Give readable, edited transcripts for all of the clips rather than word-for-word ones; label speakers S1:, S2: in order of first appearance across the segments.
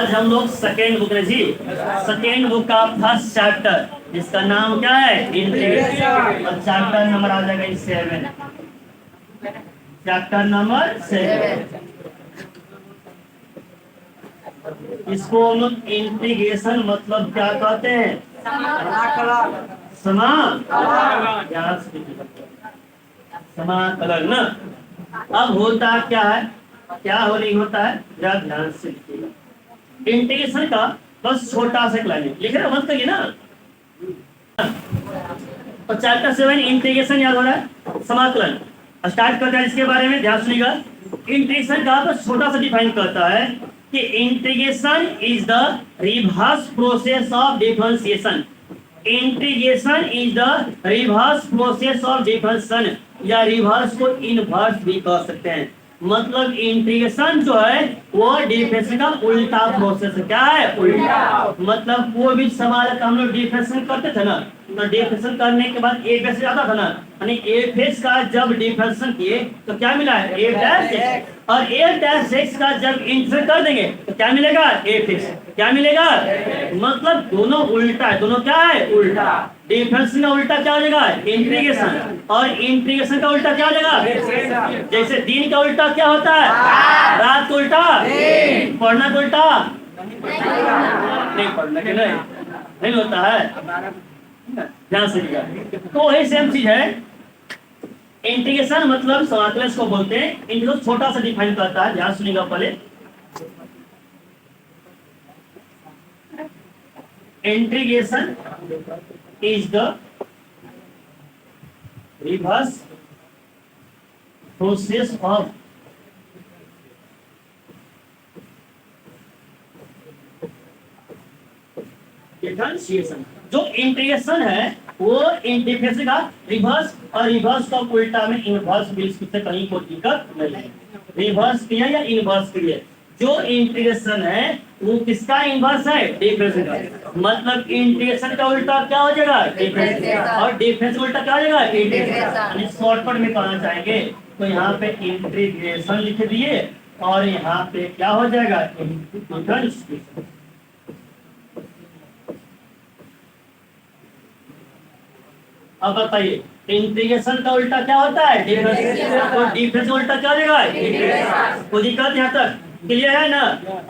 S1: आज हम लोग सेकेंड बुक है जी, सेकेंड बुक का फर्स्ट चैप्टर जिसका नाम क्या है इंटीग्रेशन, और चैप्टर नंबर आ जाएगा 7, चैप्टर नंबर 7। इसको हम लोग इंटीग्रेशन मतलब क्या कहते हैं, समाकलन ना। अब होता क्या है, क्या हो नहीं होता है, जरा ध्यान से लिखिएगा। इंटीग्रेशन का बस छोटा सा लाइन लिख रहे मत करिए ना। तो चैप्टर 7 इंटीग्रेशन याद हो रहा है, समाकलन स्टार्ट करते हैं। इसके बारे में ध्यान सुनिएगा। इंटीग्रेशन का बस छोटा सा डिफाइन करता है कि integration is the reverse process of differentiation. Integration is the reverse process of differentiation, या रिवर्स को इनवर्स भी कह सकते हैं। मतलब इंटीग्रेशन जो है वो डिफरेंशिएशन का उल्टा प्रोसेस है। क्या है? उल्टा। मतलब कोई भी सवाल का हम लोग डिफरेंशिएशन करते थे ना, तो डिफरेंशिएशन करने के बाद ए बेस आता था ना, यानी ए फेस का जब डिफरेंशिएशन किए तो क्या मिला है ए डैश एक्स, और ए डैश एक्स का जब इंटीग्रेशन कर देंगे तो क्या मिलेगा ए फेस। क्या मिलेगा? मतलब दोनों उल्टा है, दोनों क्या है उल्टा। डिफरेंशिएशन का उल्टा क्या हो जाएगा इंटीग्रेशन, और इंटीग्रेशन का उल्टा क्या हो जाएगा, जैसे दिन का उल्टा क्या होता है रात का उल्टा, पढ़ना का उल्टा नहीं, पढ़ना के नहीं होता है, ध्यान से लिखा। तो वही सेम चीज है। इंटीग्रेशन मतलब समाकलन को बोलते हैं। इनको छोटा सा डिफाइन करता है, ध्यान सुनिएगा पहले। Integration is the reverse process of differentiation. जो इंटीग्रेशन है वो इंटीग्रेशन का रिवर्स, और रिवर्स का उल्टा में इनवर्स भी, इससे कहीं कोई दिक्कत नहीं है। रिवर्स क्रिया या इनवर्स क्रिया, जो इंटीग्रेशन है वो किसका इनवर्स है डिफरेंशिएशन का। मतलब इंटीग्रेशन का उल्टा क्या हो जाएगा डिफरेंशिएशन, और डिफरेंशिएशन उल्टा क्या हो जाएगा इंटीग्रेशन। शॉर्टकट में कहना चाहेंगे तो यहाँ पे इंटीग्रेशन लिख दिए और यहाँ पे क्या हो जाएगा डिफरेंशिएशन। अब बताइए इंटीग्रेशन का उल्टा क्या होता है डिफरेंशिएशन, और डिफरेंशिएशन उल्टा क्या हो जाएगा इंटीग्रेशन। कोई दिक्कत यहाँ तक क्लियर है ना।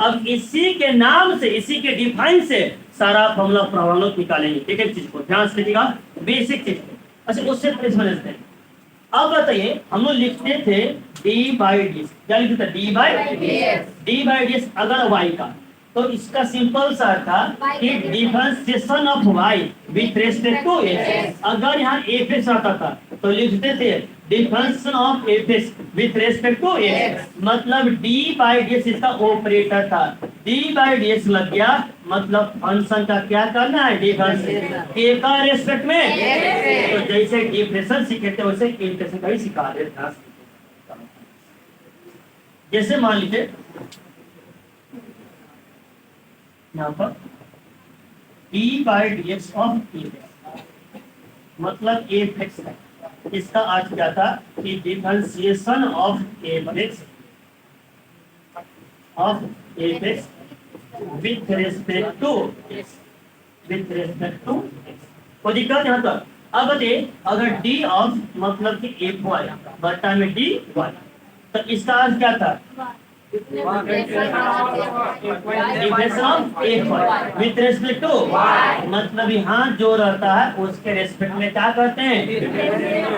S1: अब इसी के नाम से, इसी के डिफाइन से सारा फॉर्मूला प्रमाणित निकालेंगे। ठीक है, चीज को ध्यान से देखिएगा, बेसिक चीज को। अच्छा उससे पहले समझते हैं। अब बताइए हम लोग लिखते थे डी बाई डी, क्या लिखते थे डी बाई डी अगर वाई का, तो इसका सिंपल सा था कि differentiation of y with respect to x। अगर यहाँ f आता था तो लिखते थे differentiation of f with respect to x। मतलब d बाई डी इसका ऑपरेटर था, d बाई डी लग गया, मतलब फंक्शन का क्या करना है डिफरेंशिएशन k का रिस्पेक्ट में। तो जैसे डिफरेंशिएशन सीखे थे वैसे इंटीग्रेशन का भी सिखा देता। जैसे मान लीजिए यहाँ पर d by D X of A, मतलब ए एक्स है, इसका अर्थ क्या था कि differentiation of A X with respect to X, with respect to X. कोई दिक्कत यहाँ तक। अब बताइए अगर d ऑफ मतलब कि एफ वाई बटा में डी वाई, तो इसका अर्थ क्या था विथ रिस्पेक्ट टू, मतलब यहाँ जो रहता है उसके रिस्पेक्ट में क्या करते हैं,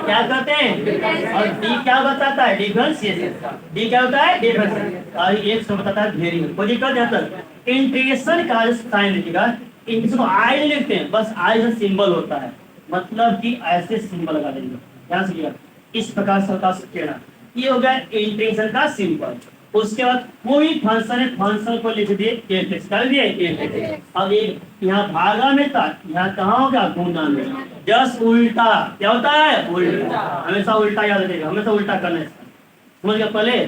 S1: क्या करते हैं। और डी क्या बताता है डिफरेंशिएशन, डी क्या होता है डिफरेंशिएशन, और एक सौ बताता है वेरिएबल। कोई दिक्कत यहाँ तक। इंटीग्रेशन का साइन लिखिएगा, इसको आई लिखते हैं, बस आई से सिंबल होता है, मतलब कि ऐसे सिंबल लगा देंगे, ध्यान से लिखिएगा इस प्रकार से होता है। ये हो गया इंटीग्रेशन का सिंबल। उसके बाद कोई फंक्शन है, फंक्शन को लिख दिए एफ एक्स कर दिए एफ एक्स। अब एक यहाँ भागा में था, यहाँ कहाँ होगा गुणा में, जस्ट उल्टा क्या होता है उल्टा, हमेशा उल्टा याद रखिएगा, हमेशा उल्टा करना है, समझ गया पहले।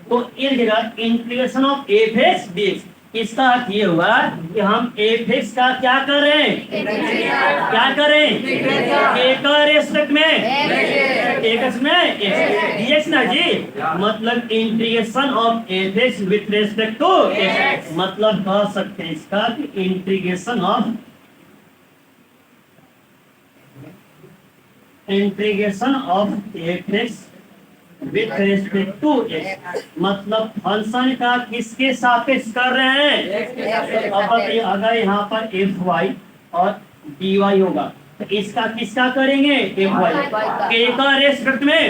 S1: तो ये लिखेगा integration of F x D x. इसका अर्थ ये हुआ कि हम एफ एक्स का क्या करें, क्या करें के का रेस्पेक्ट में, एक्स में एक्स ना जी, मतलब integration of F X with respect to X, मतलब कह सकते हैं इसका कि integration of F X with respect to X, मतलब फंक्शन का किसके सापेक्ष कर रहे हैं। अब अगर यहाँ पर एफ वाई और डी वाई होगा तो इसका किसका करेंगे, एफ वाई के का रेस्पेक्ट में,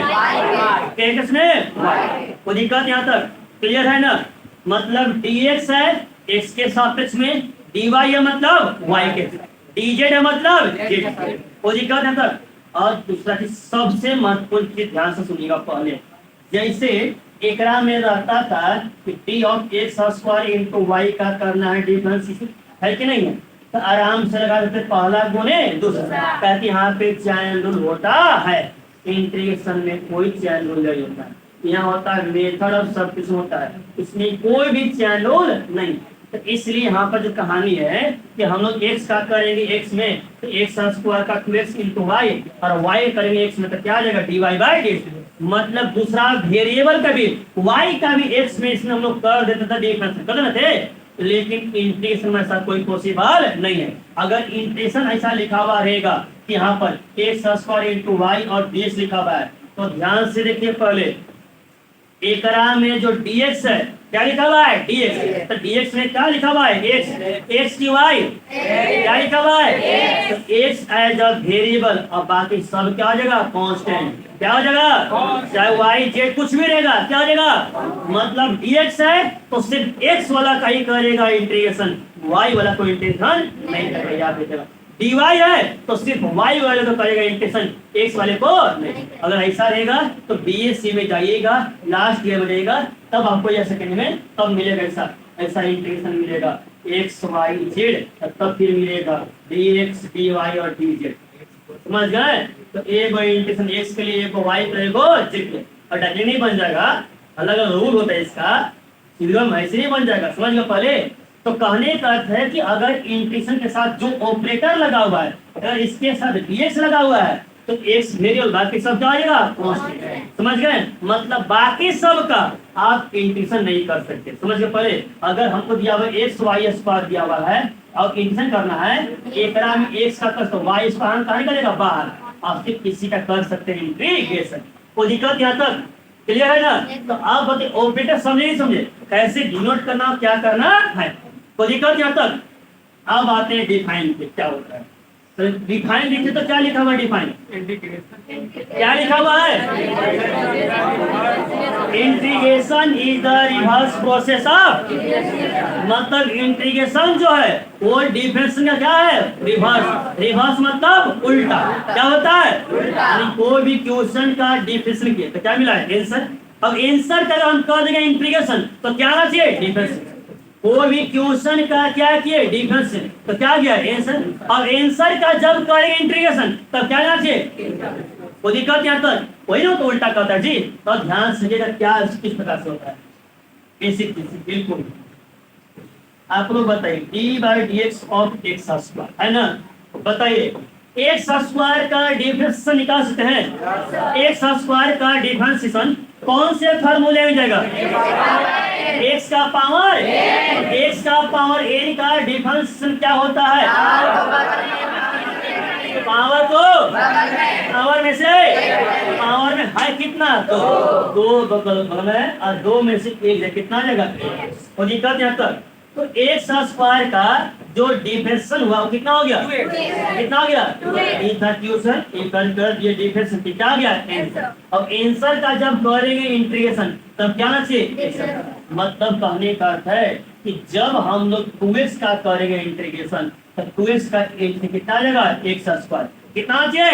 S1: एक्स में कोई दिक्कत यहाँ तक क्लियर है ना। मतलब dx है x के सापेक्ष में, dy है मतलब y के, dz है मतलब z, कोई दिक्कत यहाँ तक। और दूसरा चीज सबसे महत्वपूर्ण चीज ध्यान से सुनिएगा, पहले जैसे एकरा में रहता था कि D of X square into Y का करना है डिफरेंस, है कि नहीं है, तो आराम से लगा देते पहला गुने दूसरा, कहते यहाँ पे चैन रूल होता है, इंटीग्रेशन में कोई चैन रूल नहीं होता है, यहाँ होता है मेथड ऑफ सब्स्टिट्यूशन होता है, इसमें कोई भी चैन रूल नहीं। तो इसलिए यहाँ पर जो कहानी है कि हम लोग x का करेंगे x में तो एक्स स्क्वायर का 2x इंटू वाई और y करेंगे x में तो क्या आ जाएगा dy बाई डी, मतलब दूसरा वेरिएबल का भी y का भी x में इसमें हम लोग कर देते थे डिफरेंस कर देते थे, लेकिन इंटीग्रेशन में ऐसा कोई पॉसिबल नहीं है। अगर इंटीग्रेशन ऐसा लिखा हुआ रहेगा कि यहाँ पर एक्स स्क्वायर इंटू वाई और dx लिखा हुआ है तो ध्यान से देखिए, पहले एकरा में जो dx है क्या लिखा हुआ है dx, तो dx में क्या लिखा हुआ है x की y क्या लिखा हुआ है, तो x एज अ वेरिएबल और बाकी सब क्या हो जाएगा कांस्टेंट, क्या हो जाएगा चाहे y z कुछ भी रहेगा क्या हो जाएगा, मतलब dx है तो सिर्फ x वाला का ही करेगा इंटीग्रेशन, y वाला कोई इंटीग्रेशन नहीं करेगा, याद रखिएगा। dy है तो सिर्फ y वाले को करेगा इंटीग्रेशन, x वाले को नहीं। अगर ऐसा रहेगा तो बीएससी में जाइएगा, लास्ट ईयर में रहेगा, तब आपको यह सेकंड में तब मिलेगा ऐसा इंटीग्रेशन मिलेगा x y z, तब फिर मिलेगा dx dy और dz, समझ गए। तो एक इंटीग्रेशन x के लिए, एक y के लिए, z के लिए, और डायरेक्टली नहीं बन जाएगा, अलग अलग रूल होता है इसका, सीधम ऐसे नहीं बन जाएगा, समझ गए पहले। तो कहने का अर्थ है कि अगर इंटीग्रेशन के साथ जो ऑपरेटर लगा हुआ है, अगर इसके साथ dx लगा हुआ है तो x वेरिएबल बाकी सब क्या आएगा कांस्टेंट, समझ गए। मतलब बाकी सब का आप इंटीग्रेशन नहीं कर सकते, समझ गए पहले। अगर हमको दिया हुआ x y स्क्वायर दिया हुआ है और इंटीग्रेशन करना है, एकरा में x का कर तो y स्क्वायर कहाँ निकलेगा बाहर, आप सिर्फ किसी का कर सकते हैं इंटीग्रेशन, कोई दिक्कत यहाँ तक क्लियर है ना। तो आप बताइए ऑपरेटर समझे नहीं समझे, कैसे डिनोट करना क्या करना है, कोई दिक्कत यहाँ तक। अब आते हैं डिफाइन पे क्या होता है, तो डिफाइन लिखे तो क्या लिखा हुआ है डिफाइन, क्या लिखा हुआ है, integration is the reverse process of, मतलब इंटीग्रेशन जो है वो डिफरेंशिएशन का क्या है रिवर्स, रिवर्स मतलब उल्टा, क्या होता है यानी कोई भी क्वेश्चन का डिफरेंशिएशन किया तो क्या मिला है आंसर। अब आंसर का हम कर देंगे इंटीग्रेशन तो क्या आना चाहिए डिफरेंशिएशन, कोई भी क्वेश्चन का क्या किए डिफरेंस तो क्या गया आंसर, और आंसर का जब करेंगे इंटीग्रेशन तब क्या आना चाहिए, कोई दिक्कत यहाँ तक, वही ना तो उल्टा करता है जी। तो ध्यान से क्या किस प्रकार से होता है, बेसिक बिल्कुल आप लोग बताइए D by D X of X square है ना, बताइए एक्स स्क्वायर का डिफरेंशिएशन निकाल सकते हैं, एक्स स्क्वायर का डिफरेंशिएशन कौन से फार्मूले में जाएगा, एक्स का पावर n का डिफरेंशिएशन क्या होता है, पावर को पावर में से पावर में है कितना तो दो बगल है और दो में से एक है कितना जाएगा, और दिक्कत यहाँ तक। तो एक्स स्क्वायर का जो डिफरेंशिएशन हुआ वो कितना हो गया, कितना हो गया ये डिफरेंशिएशन कितना आ गया आंसर। अब आंसर का जब करेंगे इंटीग्रेशन तब क्या ना चाहिए, मतलब कहने का अर्थ है कि जब हम लोग 2x का करेंगे इंटीग्रेशन तो 2x का कितना आ जाएगा एक्स स्क्वायर, कितना चाहिए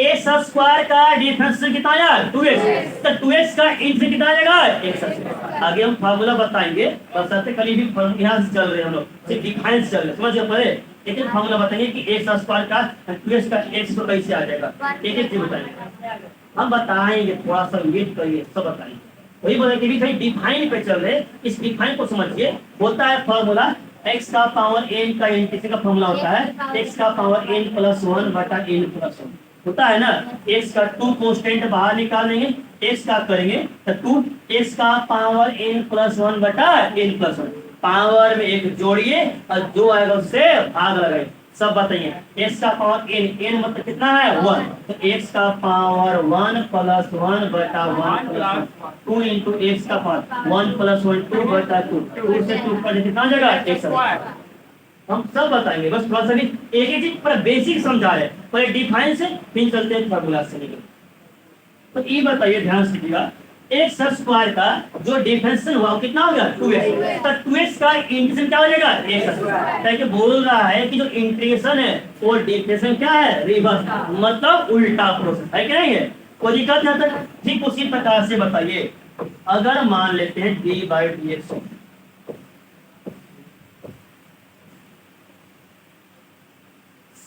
S1: एक्स स्क्वायर का डिफरेंशिएशन कितना आया 2x, तो 2x का इंटीग्रेशन कितना आ जाएगा एक्स स्क्वायर। आगे हम फार्मूला बताएंगे, बस कल भी यहाँ से चल रहे हम लोग सिर्फ डिफाइन चल रहे, समझ गए पहले एक एक फार्मूला बताएंगे कि एक्स स्क्वायर का 2x का x तो कैसे आ जाएगा, एक एक चीज बताएंगे, हम बताएंगे थोड़ा सा वेट करिए सब बताएंगे। वही बोले कि भाई डिफाइन पे चल रहे, इस डिफाइन को समझिए। होता है फार्मूला x का पावर n का इंटीग्रेशन का फार्मूला होता है x का पावर n+1 बटा n+1, होता है ना, x का 2 कांस्टेंट बाहर निकालेंगे, x का करेंगे तो 2 x का पावर n+1 बटा n+1, पावर में एक जोड़िए और जो आएगा उससे भाग लगाइए। सब बताइए, x का पावर n मतलब कितना है 1, तो x का पावर 1 + 1 बटा 1 + 2 इंटू x का पावर 1 + 1 2 बटा 2, 2 से 2 का कितना जगह x। हम सब बताएंगे, बस थोड़ा सा भी एक ही चीज पर बेसिक समझा रहे हैं, पहले डिफाइन से फिर चलते हैं फॉर्मूला से निकल। तो ये बताइए ध्यान से कीजिएगा, एक्स स्क्वायर का जो डिफरेंशियल हुआ कितना हो गया 2x, तो 2x का इंटीग्रेशन क्या हो जाएगा x, ताकि बोल रहा है कि जो इंटीग्रेशन है वो डिफरेंशियल क्या है रिवर्स, मतलब उल्टा प्रोसेस है कि नहीं है, कोई दिक्कत है तक। ठीक उसी प्रकार से बताइए, अगर मान लेते हैं d/dx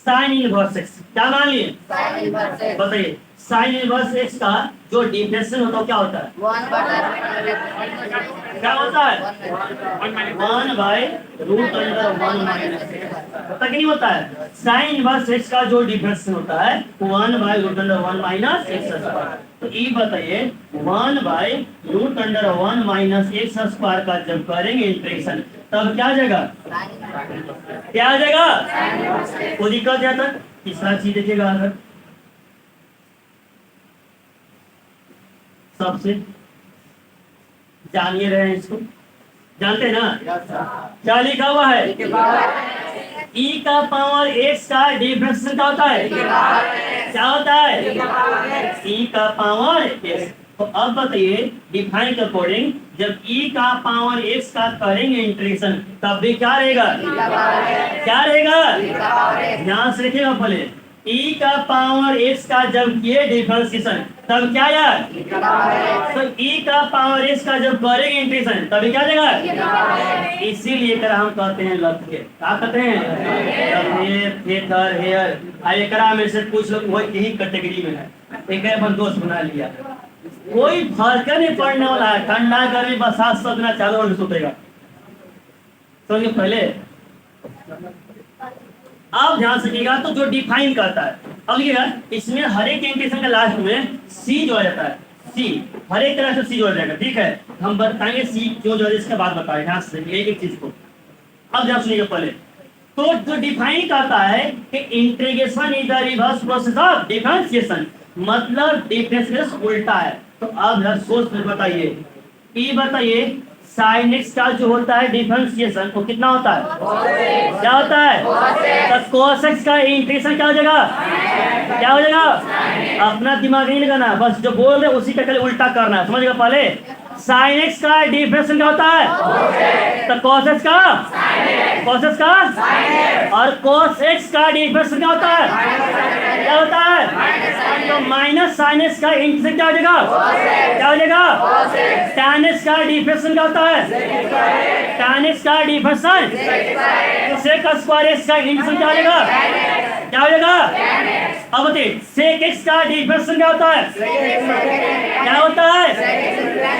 S1: साइन इनवर्स x, क्या मान लिए बताइए, साइन इनवर्स x का जो डिफरेंशियल होता है क्या होता है, क्या होता है 1/√1 होता कि नहीं होता है। साइन इनवर्स x का जो डिफरेंशियल होता है 1/√1 - x²। तो ये बताइए 1/√1 - x² का जब करेंगे इंटीग्रेशन तब क्या आ जाएगा, क्या आ जाएगा, कोई दिक्कत है तक। तीसरा चीज देखिएगा, अगर सबसे जानिए रहे हैं इसको, जानते हैं ना क्या लिखा हुआ है, e का पावर x का डिफरेंशियल क्या होता है, क्या होता है e का पावर x। तो अब बताइए डिफाइन के अकॉर्डिंग जब e का पावर x का करेंगे इंटीग्रेशन तब भी क्या रहेगा, क्या रहेगा, ध्यान से देखिएगा पहले, e का पावर x का जब किए डिफरेंशिएशन तब क्या यार, तो e का पावर x का जब करेंगे इंटीग्रेशन तभी क्या जाएगा, इसीलिए कर हम कहते हैं लफ्ज के, क्या कहते हैं हेयर हेयर। आइए करा मेरे से कुछ लोग वही यही कैटेगरी में है, एक अपन दोस्त बना लिया, कोई फर्क नहीं पड़ने वाला है, ठंडा गर्मी बरसात सब दिन चालू होकर सोतेगा। समझिए पहले, आप ध्यान सकिएगा तो जो डिफाइन करता है, अब लिखिएगा इसमें हर एक इंटीग्रेशन के लास्ट में सी जोड़ा जाता है, सी हर एक तरह से सी जोड़ा जाएगा, ठीक है हम बताएंगे सी क्यों जोड़े इसके बाद बताएं, ध्यान से एक एक चीज को। अब ध्यान सुनिएगा पहले, तो जो डिफाइन करता है कि integration is the reverse process of differentiation, मतलब डिफरेंशिएशन उल्टा है। तो अब जरा सोच में बताइए, ये बताइए साइन एक्स का जो होता है डिफरेंशिएशन वो कितना होता है, क्या होता है, तो cos x का इंटीग्रेशन क्या हो जाएगा, क्या हो जाएगा, अपना दिमाग नहीं लगाना, बस जो बोल रहे उसी का कल उल्टा करना है, समझिएगा पहले। साइन एक्स का डिफरेंशिएशन क्या होता है, तो cos x का, cos x का, और cos x का डिफरेंशिएशन क्या होता है, क्या होता है, तो माइनस साइन एक्स का इंटीग्रेशन क्या हो जाएगा, क्या हो जाएगा, tan x का डिफरेंशिएशन क्या होता है, tan x का डिफरेंशिएशन, तो sec स्क्वायर x का इंटीग्रेशन क्या हो जाएगा, क्या हो जाएगा। अब बताइए sec x का डिफरेंशिएशन क्या होता है, क्या होता है,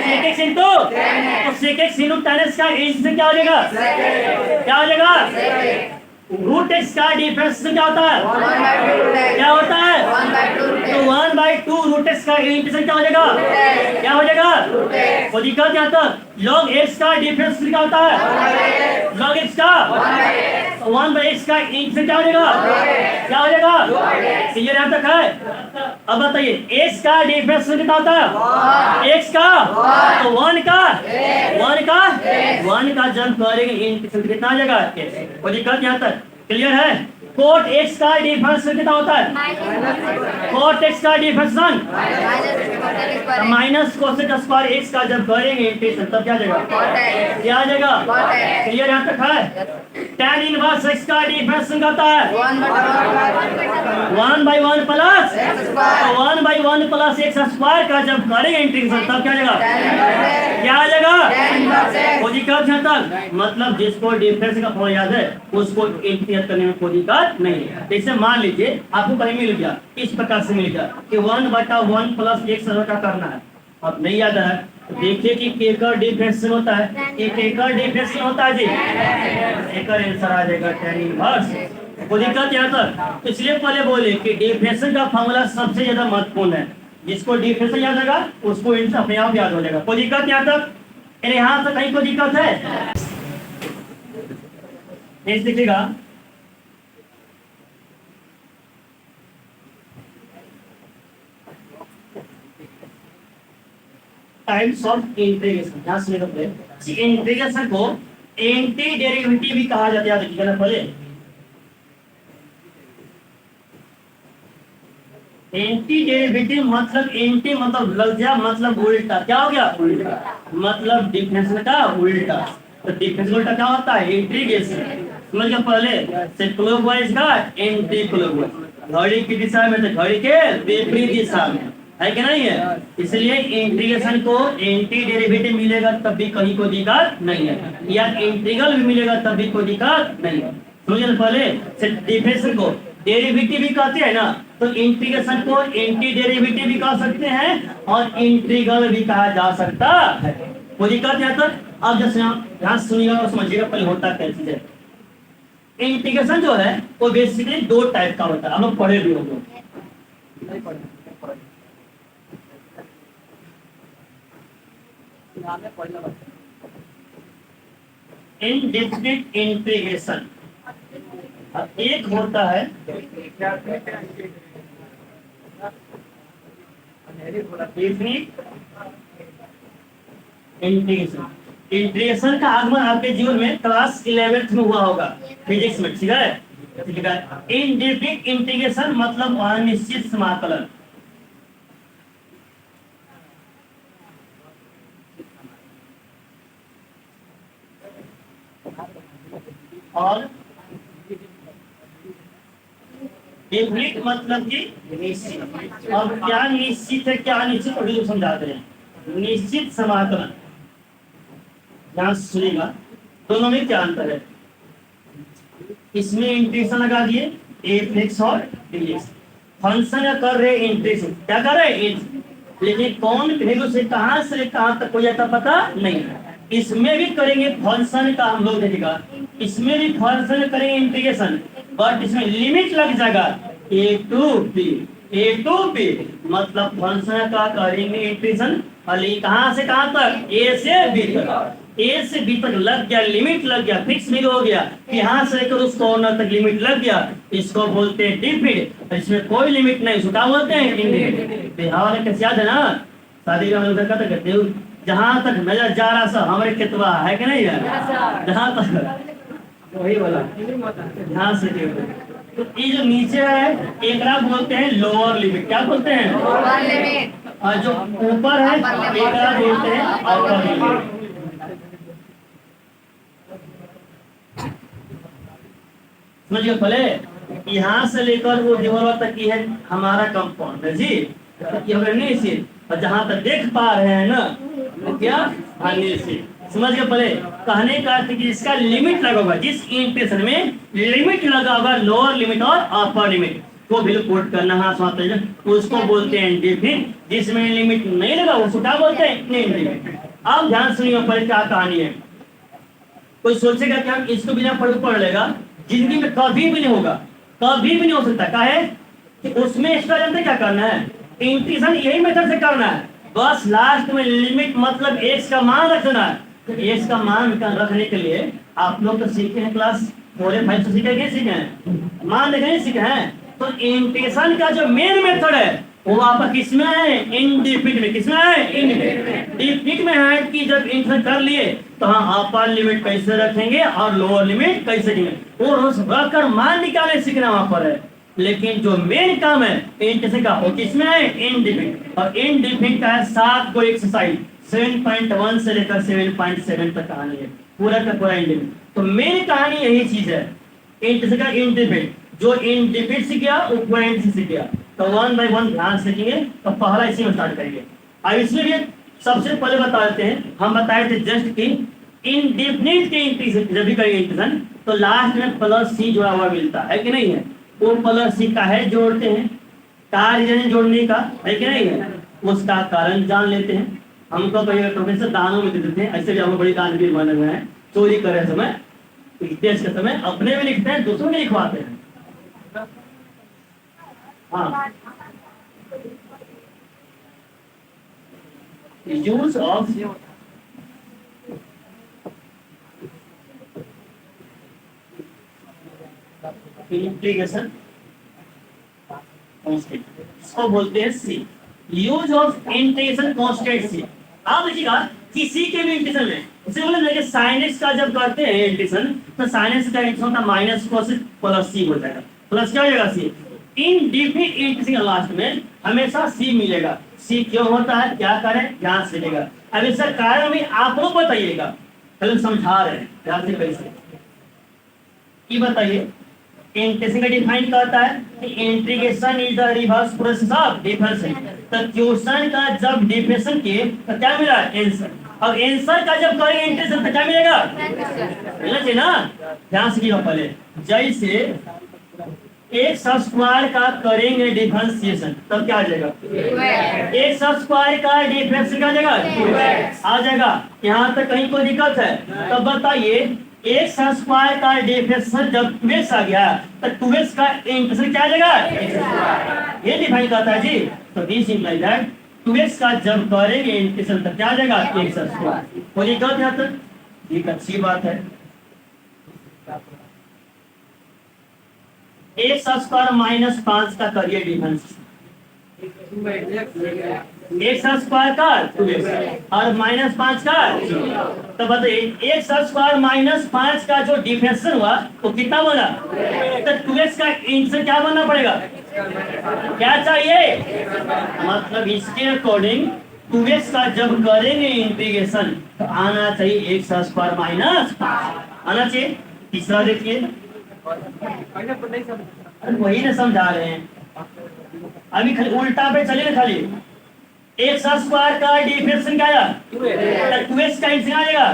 S1: sec x इंटू, तो sec x into tan x का इंटीग्रेशन क्या हो जाएगा, क्या हो जाएगा, रूट एक्स का डिफरेंशिएशन क्या होता है, क्या होता है, तो 1/2 रूट एक्स का इंटीग्रेशन क्या हो जाएगा, क्या हो जाएगा, वो दिक्कत क्या था, log x का डिफरेंशिएशन क्या होता है, log x का 1/x का इंटीग्रेशन क्या हो जाएगा, क्या हो जाएगा, क्लियर यहाँ तक है। अब बताइए x का डिफरेंशिएशन कितना होता है, x का, तो 1 का जब करेंगे इंटीग्रेशन कितना आ जाएगा, वो दिक्कत यहाँ तक क्लियर है। कोट x का डिफरेंशिएशन कितना होता है, कोट x का differentiation minus cosec square x का जब करेंगे इंटीग्रेशन तब क्या आ जाएगा, क्या आ जाएगा, क्लियर यहाँ तक है। tan इनवर्स x का डिफरेंशिएशन क्या होता है, 1/1 प्लस 1/1 प्लस x² का जब करेंगे इंटीग्रेशन तब क्या आ जाएगा, क्या आ जाएगा, कोई दिक्कत यहाँ तक, मतलब जिसको डिफरेंस का फॉर्मूला याद है उसको इंटीग्रेट करने में कोई दिक्कत नहीं है। जैसे मान लीजिए आपको कहीं मिल गया, इस प्रकार से मिल गया कि 1/1 प्लस x² का करना है, अब नहीं याद है तो देखिए कि k का डिफरेंशिएशन होता है, k का डिफरेंशिएशन होता है जी, एक आंसर आ जाएगा tan इनवर्स कोई दिक्कत यहाँ तक? इसलिए पहले बोले कि डिफरेंशियल का फॉर्मूला सबसे ज्यादा महत्वपूर्ण है। जिसको डिफरेंशियल याद होगा उसको इंटीग्रल अपने आप याद हो जाएगा। कोई दिक्कत यहाँ तक? अरे यहाँ तक कहीं कोई दिक्कत है? नेक्स्ट देखिएगा, टाइप्स ऑफ इंटीग्रेशन। यहाँ सुनिए तो पहले, इंटीग्रेशन को एंटी डेरिवेटिव भी कहा जाता है। देखिएगा ना पहले, एंटी डेरिवेटिव मतलब एंटी मतलब लग जा, मतलब उल्टा। क्या हो गया? उल्टा। मतलब डिफरेंशियल का उल्टा। तो डिफरेंशियल उल्टा क्या होता है? इंटीग्रेशन। समझ गया? पहले से क्लॉकवाइज का एंटी क्लॉकवाइज, घड़ी की दिशा में तो घड़ी के विपरीत दिशा में, है कि नहीं है? इसलिए इंटीग्रेशन को एंटी डेरिवेटिव मिलेगा तब भी कहीं कोई दिक्कत नहीं है, या इंटीग्रल भी मिलेगा तब भी कोई दिक्कत नहीं है। समझिए पहले से डिफरेंशियल को डेरिवेटिव भी कहते हैं ना, तो इंटीग्रेशन को एंटी डेरिवेटिव भी कह सकते हैं और इंटीग्रल भी कहा जा सकता है। कोई दिक्कत यहाँ तक? अब जैसे ध्यान सुनिएगा और समझिएगा पहले होता क्या चीज है। इंटीग्रेशन जो है वो बेसिकली दो टाइप का होता है। हम लोग पढ़े भी होंगे। इनडेफिनिट इंटीग्रेशन एक होता है डेफिनिट इंटीग्रेशन। इंटीग्रेशन का आगमन आपके जीवन में क्लास 11th में हुआ होगा, फिजिक्स में। ठीक है? इनडेफिनिट इंटीग्रेशन मतलब अनिश्चित समाकलन। और डेफिनिट मतलब कि निश्चित। और क्या निश्चित है, क्या अनिश्चित, अभी लोग समझाते हैं। निश्चित समाकलन, ध्यान सुनिएगा, दोनों में क्या अंतर है? इसमें इंटीग्रेशन लगा दिए f(x) और dx, फंक्शन कर रहे इंटीग्रेशन। क्या कर रहे? लेकिन कौन वैल्यू से कहां तक हो जाता पता नहीं। इसमें भी करेंगे फंक्शन का, हम लोग देखिएगा, इसमें भी फंक्शन करेंगे इंटीग्रेशन, बट इसमें लिमिट लग जाएगा a to b, मतलब फंक्शन का करेंगे इंटीग्रेशन कहां से कहां तक? a से b तक। a से b तक लग गया, लिमिट लग गया, फिक्स भी हो गया कि यहाँ से लेकर उस कॉर्नर तक लिमिट लग गया, इसको बोलते हैं डिफिनिट। इसमें कोई लिमिट नहीं, उसको क्या बोलते हैं? इंडेफिनिट। बिहार कैसे याद है ना, शादी का उधर का कहते हो जहां तक नजर जा रहा सा हमारे केतवा है कि नहीं है, जहां तक वही वाला ध्यान से देखो। तो ये जो नीचे है एकरा बोलते हैं लोअर लिमिट। क्या बोलते हैं? Lower limit. और जो ऊपर है एकरा बोलते हैं अपर लिमिट। समझिए पहले यहाँ से लेकर वो दीवार तक की है हमारा कंपाउंड है जी, तो और जहां तक देख पा रहे हैं ना तो क्या निश्चित। समझ गए? पहले कहने का अर्थ कि इसका लिमिट लगा होगा, जिस इंटीग्रेशन में लिमिट लगा होगा, लोअर लिमिट और अपर लिमिट को भी कोट करना है, उसको बोलते हैं इंडेफिनिट। जिसमें लिमिट नहीं लगा उसको क्या बोलते हैं? इंडेफिनिट। अब ध्यान सुनिए पहले क्या कहानी है। कोई सोचेगा कि हम इसको बिना पढ़ लेगा, जिंदगी में कभी भी नहीं होगा, कभी भी नहीं हो सकता। क्या है कि उसमें एक्स्ट्रा जानते क्या करना है? इंटीग्रेशन यही मेथड से करना है, बस लास्ट में लिमिट मतलब x का मान रखना है। x का मान रखने के लिए आप लोग तो सीखे हैं, क्लास 4 या 5 से सीखे हैं, मान देखने सीखे हैं। तो इंटीग्रेशन का जो मेन मेथड है वो आपका किसमें है? इनडेफिनिट में। किसमें है? इनडेफिनिट में है कि जब इंटीग्रेशन कर लिए तो हाँ अपर लिमिट कैसे रखेंगे और लोअर लिमिट कैसे रखेंगे, वो रोज रखकर मान निकालने सीखना वहां पर है। लेकिन जो मेन काम है इंटीग्रेशन का वो किसमें है? इनडेफिनिट। और इनडेफिनिट का है 7 को एक्सरसाइज 7.1 से लेकर 7.7 तक कहानी है, पूरा का पूरा इनडेफिनिट। तो मेन कहानी यही चीज है इंटीग्रेशन का। इनडेफिनिट जो इनडेफिनिट सीख गया वो पूरा सीख गया। तो 1 बाय 1 ध्यान सीखेंगे। तो पहला इसी में स्टार्ट करेंगे। अब इसमें भी सबसे पहले बता देते हैं, हम बताए थे जस्ट कि इनडेफिनिट के इंटीग्रेशन जब भी करेंगे इंटीग्रेशन तो लास्ट में प्लस सी जुड़ा हुआ मिलता है कि नहीं है? वो प्लस सी का है जोड़ते हैं, कार्य जोड़ने का है कि नहीं है? उसका कारण जान लेते हैं। हमको प्रोफेसर दानों में देते हैं, ऐसे भी हम बड़ी दानवीर बने हुए हैं। चोरी करे समय देश के समय अपने भी लिखते हैं, दूसरों के लिखवाते हैं। हाँ, यूज ऑफ इंटीग्रेशन कांस्टेंट, इसको बोलते हैं सी। यूज ऑफ इंटीग्रेशन कांस्टेंट सी। आप देखिएगा किसी के भी इंटीग्रेशन में, जैसे बोले ना कि sin x का जब करते हैं इंटीग्रेशन, तो sin x का इंटीग्रेशन होता है माइनस cos प्लस सी हो जाएगा। प्लस क्या हो जाएगा सी। इन डिफिनिट इंटीग्रेशन लास्ट में हमेशा सी मिलेगा। सी क्यों होता है, क्या करें, ध्यान से लेगा। अब इसका कारण भी आप लोग बताइएगा, कल समझा रहे हैं ध्यान से कैसे। ये बताइए इंटीग्रेशन का डिफाइन करता है कि integration is the reverse process of differentiation. तो क्वेश्चन का जब डिफरेंशिएशन किए तो क्या मिला, आंसर। अब आंसर का जब करेंगे इंटीग्रेशन तो क्या मिलेगा, मिलना चाहिए ना। ध्यान से कीजिए पहले, जैसे एक्स स्क्वायर का करेंगे डिफरेंशिएशन तब क्या आ जाएगा, एक्स स्क्वायर का डिफरेंशिएशन क्या आ जाएगा, आ जाएगा। यहाँ तक कहीं कोई दिक्कत है तब बताइए। एक्स स्क्वायर का डिफरेंशिएशन जब 2x आ गया तो 2x का इंटीग्रेशन क्या आ जाएगा, ये डिफाइन करता है जी। तो दिस इंप्लाइज दैट 2x का जब करेंगे इंटीग्रेशन तब क्या आ जाएगा, एक्स स्क्वायर। कोई दिक्कत यहाँ तक, ठीक अच्छी बात है। एक्स स्क्वायर माइनस 5 का करिए डिफरेंशिएशन, एक्स स्क्वायर का 2x और माइनस 5 का, तो बताइए एक्स स्क्वायर माइनस 5 का जो डिफरेंशिएशन हुआ वो कितना बना, तो 2x का इंटीग्रेशन क्या बनना पड़ेगा, क्या चाहिए, मतलब इसके अकॉर्डिंग 2x का जब करेंगे इंटीग्रेशन तो आना चाहिए एक्स स्क्वायर माइनस 5 आना चाहिए। तीसरा देखिए, वही ना समझा रहे हैं अभी, खाली उल्टा पे चले ना, खाली एक्स स्क्वायर का डिफरेंशिएशन क्या आया, 2x का इंटीग्रेशन आ जाएगा।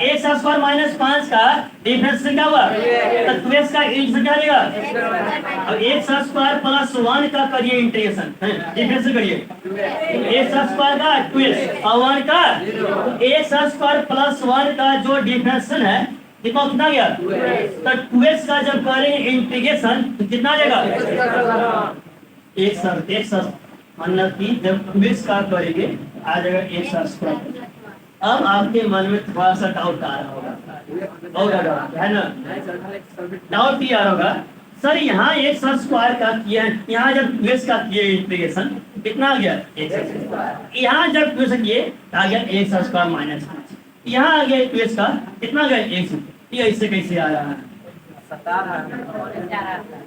S1: एक्स स्क्वायर माइनस 5 का डिफरेंशिएशन क्या हुआ, तो 2x का इंटीग्रेशन क्या आ जाएगा। अब एक्स स्क्वायर प्लस 1 का करिए इंटीग्रेशन, डिफरेंशिएशन करिए। एक्स स्क्वायर का 2x और 1 का, एक्स स्क्वायर प्लस 1 का जो डिफरेंशिएशन है कितना कितना गया, तो 2x का जब करेंगे इंटीग्रेशन तो कितना आ जाएगा, एक मतलब कि जब 2x का करेंगे आ जाएगा एक्स स्क्वायर। अब आपके मन में थोड़ा सा डाउट आ रहा होगा, और है ना, डाउट ही आ रहा होगा सर यहाँ एक्स स्क्वायर का किया है, यहाँ जब 2x का किए इंटीग्रेशन कितना आ गया, एक्स। यहाँ जब 2x किए आ गया एक्स स्क्वायर माइनस 5, यहाँ आ गया 2x का कितना गया एक्स। ये ऐसे कैसे आ रहा है,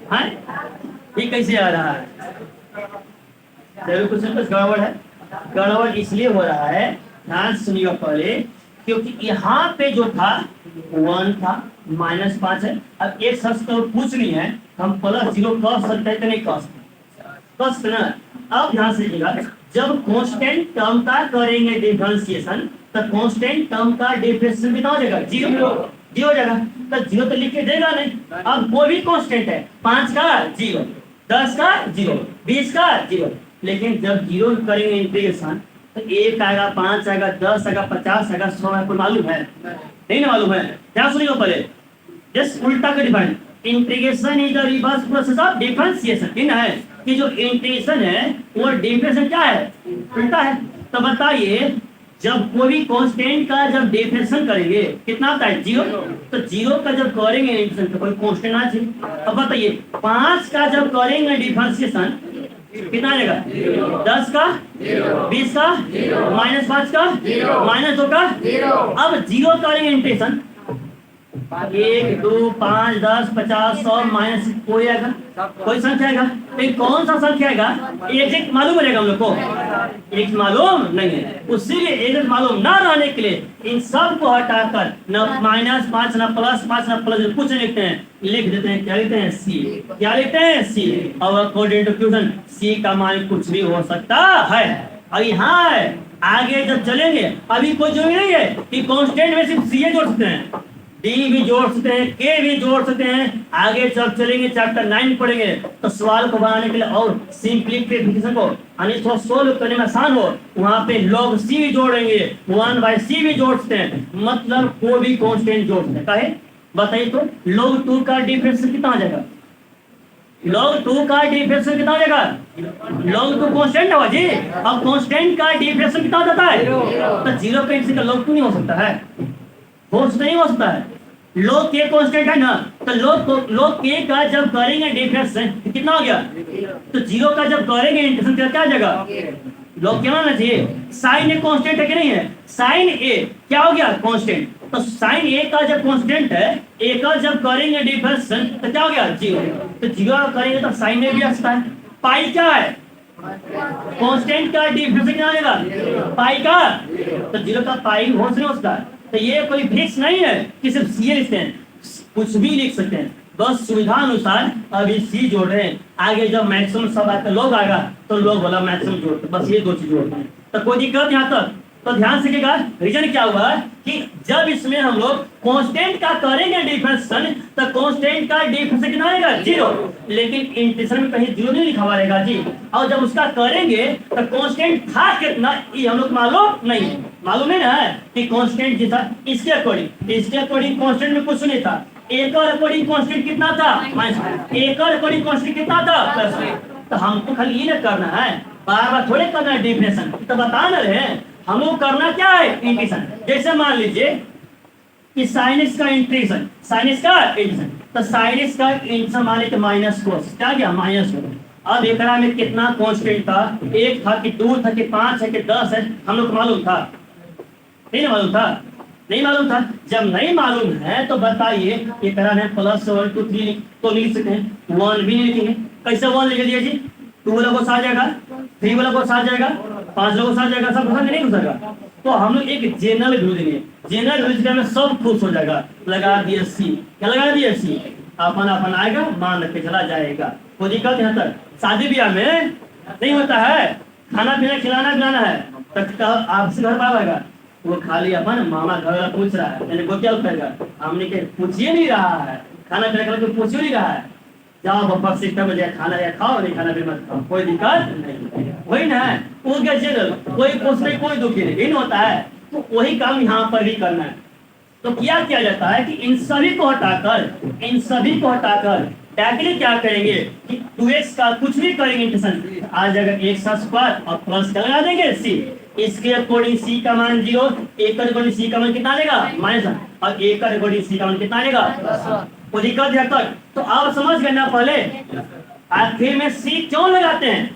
S1: हाँ ये कैसे आ रहा है, जरूर कुछ न कुछ गड़बड़ है। गड़बड़ इसलिए हो रहा है, ध्यान सुनिएगा पहले, क्योंकि यहाँ पे जो था 1 था माइनस 5 है। अब एक शख्स को पूछ रही है हम प्लस 0 कह सकते हैं कि नहीं कह सकते ना। अब ध्यान से देखिएगा, जब कांस्टेंट टर्म का करेंगे डिफरेंशिएशन तो कांस्टेंट टर्म का डिफरेंशिएशन कितना हो जाएगा, 0 हो जाएगा। तो 0 तो लिख के देगा नहीं। अब कोई भी कांस्टेंट है, 5 का 0, 10 का 0, 20 का 0, लेकिन जब 0 करेंगे इंटीग्रेशन तो 1 आएगा, 5 आएगा, 10 आएगा, 50 आएगा, 100 आएगा, कोई मालूम है, नहीं ना मालूम है। क्या सुनिएगा पहले, जस्ट उल्टा का define, integration is the reverse process of differentiation. इन है कि जो इंटीग्रेशन है वो डिफरेंशिएशन क्या है, उल्टा है। तो बताइए जब कोई भी कांस्टेंट का जब डिफरेंशिएशन करेंगे कितना आता है, 0। तो 0 का जब करेंगे इंटीग्रेशन तो कोई कांस्टेंट आ जाए। अब बताइए 5 का जब करेंगे डिफरेंशिएशन कितना आएगा, 10 का 20 का माइनस 5 का माइनस 2 का। अब 0 करेंगे इंटीग्रेशन 1 2 5 10 50 100 माइनस कोई आएगा, कोई संख्या आएगा। तो कौन सा संख्या आएगा एग्जैक्ट मालूम रहेगा हम लोग को, एक मालूम नहीं है। उसीलिए एग्जैक्ट मालूम ना रहने के लिए इन सब को हटाकर न माइनस 5 न प्लस 5 न प्लस कुछ लिखते हैं, लिख देते हैं क्या लिखते हैं, सी। क्या लिखते हैं, सी। और अकॉर्डिंग टू क्वेश्चन सी का मान कुछ भी हो सकता है। और यहाँ है आगे जब चलेंगे अभी कोई जरूरी नहीं है कि कांस्टेंट में सिर्फ सी जोड़ सकते हैं, डी भी जोड़ सकते हैं, के भी जोड़ सकते हैं। आगे जब चलेंगे चैप्टर 9 पढ़ेंगे तो सवाल को बनाने के लिए और सिंप्लीफिकेशन को थोड़ा सोल्व करने में आसान हो, वहां पे log c भी जोड़ेंगे, 1/c भी जोड़ सकते हैं, मतलब कोई भी कांस्टेंट जोड़ सकते हैं। बताइए तो log 2 का डिफरेंस कितना आ जाएगा, log 2 का डिफरेंशियल कितना हो जाएगा? log 2 कांस्टेंट होगा जी। अब कांस्टेंट का डिफरेंशियल कितना होता है? तो 0 का इंटीग्रल log 2 नहीं हो सकता है, नहीं हो सकता है। log k कांस्टेंट है ना, तो log k का जब करेंगे डिफरेंशियल कितना हो गया? तो 0 का जब करेंगे इंटीग्रेशन क्या आ जाएगा? log क्या होना चाहिए? साइन ए कांस्टेंट है कि नहीं है? साइन ए क्या हो गया? कांस्टेंट। तो साइन ए का जब कांस्टेंट है, ए का जब करेंगे डिफरेंशियल तो क्या हो गया? 0। तो 0 करेंगे तो साइन ए भी आ सकता है। पाई क्या है? कांस्टेंट का डिफरेंशियल कितना आएगा? पाई का। तो 0 का पाई हो नहीं हो सकता है। तो ये कोई फिक्स नहीं है कि सिर्फ सी लिखते हैं, कुछ भी लिख सकते हैं, बस सुविधा अनुसार अभी सी जोड़ रहे हैं। आगे जब मैक्सिमम सब आता लोग आएगा तो लोग वाला मैक्सिमम जोड़ते, बस ये दो चीज जोड़ते हैं। तो कोई दिक्कत यहाँ तक? तो ध्यान से रीजन क्या हुआ कि जब इसमें हम लोग कांस्टेंट का करेंगे डिफरेंशियल तो कांस्टेंट का डिफरेंशियल कितना आएगा? 0। लेकिन इंटीग्रेशन में कहीं 0 नहीं लिखा हुआ रहेगा जी। और जब उसका करेंगे तो कांस्टेंट था कितना ये हम लोग मालूम नहीं, मालूम है ना कि कांस्टेंट जो था इसके अकॉर्डिंग कांस्टेंट में कुछ नहीं था। एक और अकॉर्डिंग कांस्टेंट कितना था? माइनस। एक और अकॉर्डिंग कांस्टेंट कितना था? प्लस। तो हमको खाली ये ना करना है, बार बार थोड़े करना है डिफरेंशियल, तो बता ना रहे हमको करना क्या है? इंटीग्रेशन। जैसे मान लीजिए कि साइनस का इंटीग्रेशन, तो साइनस का इंटीग्रेशन मान लीजिए माइनस कोस क्या गया? माइनस को। अब एकरा में कितना कांस्टेंट था? 1 था कि 2 था कि 5 है कि 10 है? हम लोग को मालूम था? नहीं मालूम था? नहीं मालूम था। जब नहीं मालूम है तो बताइए एकरा में +1 2 3 तो लिख सकते हैं, 1 भी नहीं लिखेंगे। कैसे 1 लिख दिया जी? 2 वाला को आ जाएगा, 3 वाला को आ जाएगा, 5 वाला को आ जाएगा, सब घुसा नहीं घुसेगा। तो हम लोग एक जनरल वैल्यू देंगे, जनरल वैल्यू में सब खुश हो जाएगा। लगा दिया सी, क्या लगा दिया? सी। अपन आएगा मान रख के चला जाएगा। कोई दिक्कत यहाँ तक? शादी ब्याह में नहीं होता है, खाना पीना खिलाना पिलाना है तो आपसे घर पाएगा, वो खाली अपन मामा घर वाला पूछ रहा है, मैंने क्या करेगा? हमने के पूछिए नहीं रहा है, खाना पीना का पूछ नहीं रहा है। जाओ बप्पा सिस्टम में जाए, खाना या खाओ, नहीं खाना भी मत खाओ, कोई दिक्कत नहीं। वही ना है वो क्या जनरल, कोई पूछ नहीं कोई दुखी नहीं होता है। तो वही काम यहाँ पर भी करना है। तो क्या किया जाता है कि इन सभी को हटाकर डायरेक्टली क्या करेंगे कि 2x का कुछ भी करेंगे इंटीग्रेशन आ जाएगा x का स्क्वायर और प्लस क्या लगा देंगे? c। इसके अकॉर्डिंग c का मान 0, a का अकॉर्डिंग c का मान कितना आएगा? -1 और a का अकॉर्डिंग c का मान कितना आएगा? कोई दिक्कत है तक? तो आप समझ गए ना? पहले आखिर में c क्यों लगाते हैं?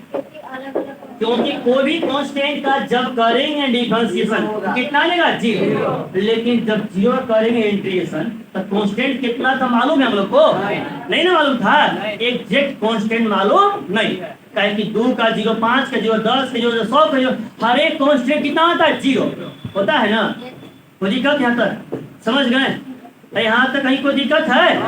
S1: क्योंकि कोई भी कांस्टेंट का जब करेंगे डिफरेंशिएशन कितना आएगा? 0। लेकिन जब 0 करेंगे इंटीग्रेशन तो कांस्टेंट कितना था मालूम है हम लोग को? नहीं ना मालूम था। एग्जैक्ट कांस्टेंट मालूम नहीं, कहे कि 2 का 0, 5 का 0, 10 का 0, 100 का 0, हर एक कांस्टेंट कितना होता है? 0 होता है ना। कोई दिक्कत यहाँ तक? समझ गए? यहाँ तक कहीं कोई दिक्कत है?